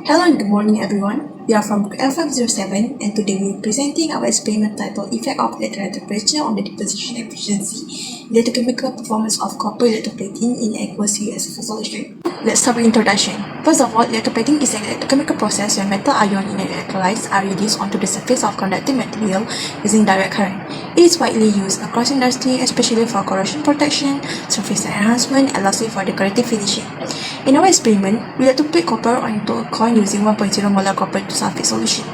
Hello and good morning everyone. We are from L507 and today we will be presenting our experiment titled Effect of Electrolyte Temperature on the Deposition Efficiency, Electrochemical Performance of Copper Electroplating in Aqueous CuSO₄ solution. Let's start with introduction. First of all, electroplating is an electrochemical process where metal ions in electrolytes are reduced onto the surface of conducting material using direct current. It is widely used across industry, especially for corrosion protection, surface enhancement, and lastly for decorative finishing. In our experiment, we electroplate copper onto a coin using 1.0 molar copper to sulfate solution.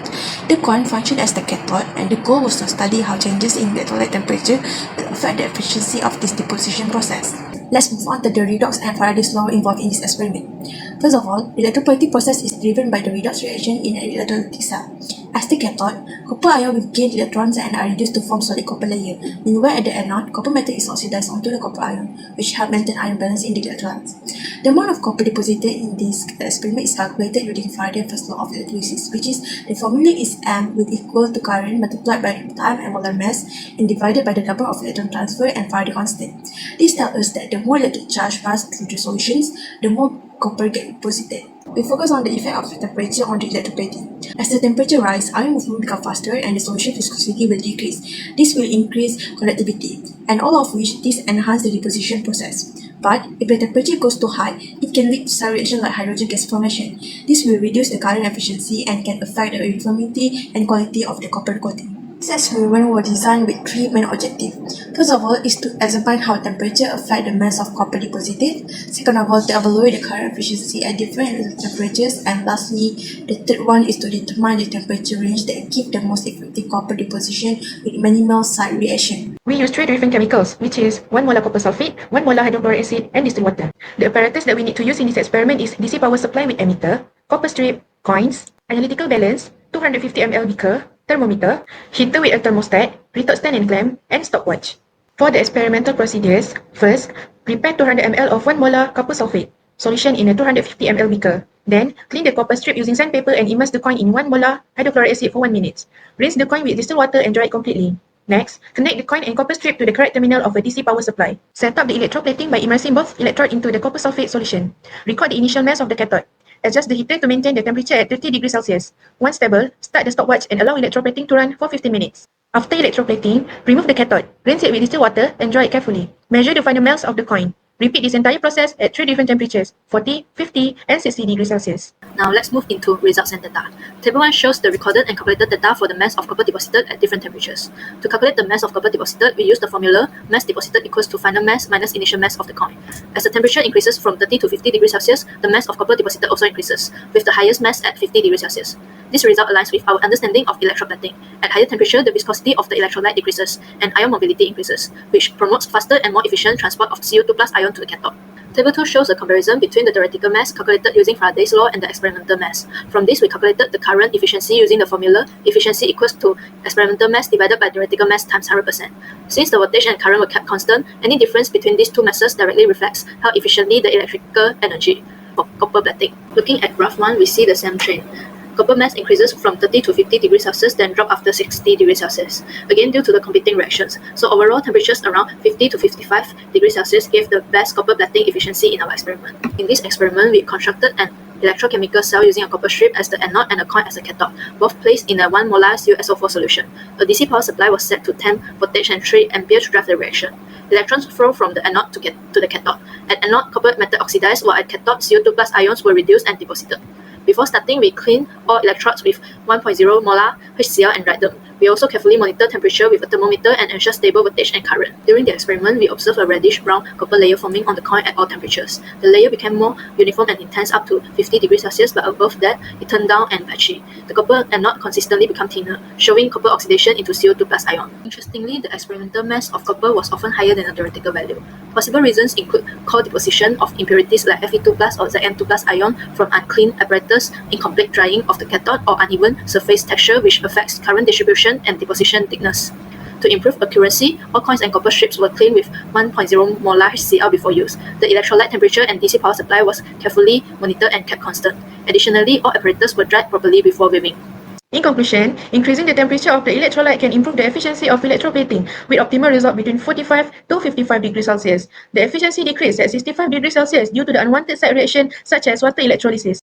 The coin functioned as the cathode, and the goal was to study how changes in electrolyte temperature will affect the efficiency of this deposition process. Let's move on to the redox and Faraday's law involved in this experiment. First of all, the electroplating process is driven by the redox reaction in an electrolytic cell. As the cathode, copper ion will gain electrons and are reduced to form solid copper layer. Meanwhile, at the anode, copper metal is oxidized onto the copper ion, which help maintain ion balance in the electrolytes. The amount of copper deposited in this experiment is calculated using Faraday's first law of electrolysis, which is the formula is M will equal to current multiplied by the time and molar mass and divided by the number of electron transfer and Faraday constant. This tells us that the more electric charge passes through the solutions, the more copper gets deposited. We focus on the effect of the temperature on the electroplating. As the temperature rises, ion movement becomes faster and the solution viscosity will decrease. This will increase conductivity, and all of which this enhances the deposition process. But if the temperature goes too high, it can lead to some reaction like hydrogen gas formation. This will reduce the current efficiency and can affect the uniformity and quality of the copper coating. This experiment was designed with three main objectives. First of all is to examine how temperature affects the mass of copper deposited. Second of all, to evaluate the current efficiency at different temperatures. And lastly, the third one is to determine the temperature range that gives the most effective copper deposition with minimal side reaction. We use three different chemicals, which is 1 molar copper sulfate, 1 molar hydrochloric acid, and distilled water. The apparatus that we need to use in this experiment is DC power supply with emitter, copper strip, coins, analytical balance, 250 ml beaker, thermometer, heater with a thermostat, retort stand and clamp, and stopwatch. For the experimental procedures, first, prepare 200 ml of 1 molar copper sulfate solution in a 250 ml beaker. Then, clean the copper strip using sandpaper and immerse the coin in 1 molar hydrochloric acid for 1 minute. Rinse the coin with distilled water and dry it completely. Next, connect the coin and copper strip to the correct terminal of a DC power supply. Set up the electroplating by immersing both electrode into the copper sulfate solution. Record the initial mass of the cathode. Adjust the heater to maintain the temperature at 30 degrees Celsius. Once stable, start the stopwatch and allow electroplating to run for 15 minutes. After electroplating, remove the cathode, rinse it with distilled water and dry it carefully. Measure the final mass of the coin. Repeat this entire process at three different temperatures, 40, 50, and 60 degrees Celsius. Now let's move into results and data. Table 1 shows the recorded and calculated data for the mass of copper deposited at different temperatures. To calculate the mass of copper deposited, we use the formula mass deposited equals to final mass minus initial mass of the coin. As the temperature increases from 30 to 50 degrees Celsius, the mass of copper deposited also increases, with the highest mass at 50 degrees Celsius. This result aligns with our understanding of electroplating. At higher temperature, the viscosity of the electrolyte decreases and ion mobility increases, which promotes faster and more efficient transport of CuSO₂ plus ion to the cathode. Table 2 shows a comparison between the theoretical mass calculated using Faraday's law and the experimental mass. From this, we calculated the current efficiency using the formula efficiency equals to experimental mass divided by theoretical mass times 100%. Since the voltage and current were kept constant, any difference between these two masses directly reflects how efficiently the electrical energy for copper plating. Looking at graph 1, we see the same trend. Copper mass increases from 30 to 50 degrees Celsius, then drop after 60 degrees Celsius, again due to the competing reactions. So overall temperatures around 50 to 55 degrees Celsius gave the best copper plating efficiency in our experiment. In this experiment, we constructed an electrochemical cell using a copper strip as the anode and a coin as the cathode, both placed in a 1 molar CuSO₄ solution. A DC power supply was set to 10 voltage and 3 ampere to drive the reaction. Electrons flow from the anode to the cathode. At anode, copper metal oxidized, while at cathode, CuSO₂ plus ions were reduced and deposited. Before starting, we cleaned all electrodes with 1.0 molar HCl and dried them. We also carefully monitor temperature with a thermometer and ensure stable voltage and current. During the experiment, we observed a reddish-brown copper layer forming on the coin at all temperatures. The layer became more uniform and intense up to 50 degrees Celsius, but above that, it turned down and patchy. The copper anode consistently became thinner, showing copper oxidation into CuSO₂ plus ion. Interestingly, the experimental mass of copper was often higher than the theoretical value. Possible reasons include core deposition of impurities like Fe2 plus or Zn2 plus ion from unclean apparatus, incomplete drying of the cathode, or uneven surface texture which affects current distribution and deposition thickness. To improve accuracy, all coins and copper strips were cleaned with 1.0 molar HCl before use. The electrolyte temperature and DC power supply was carefully monitored and kept constant. Additionally, all apparatus were dried properly before weaving. In conclusion, increasing the temperature of the electrolyte can improve the efficiency of electroplating with optimal result between 45 to 55 degrees Celsius. The efficiency decreased at 65 degrees Celsius due to the unwanted side reaction such as water electrolysis.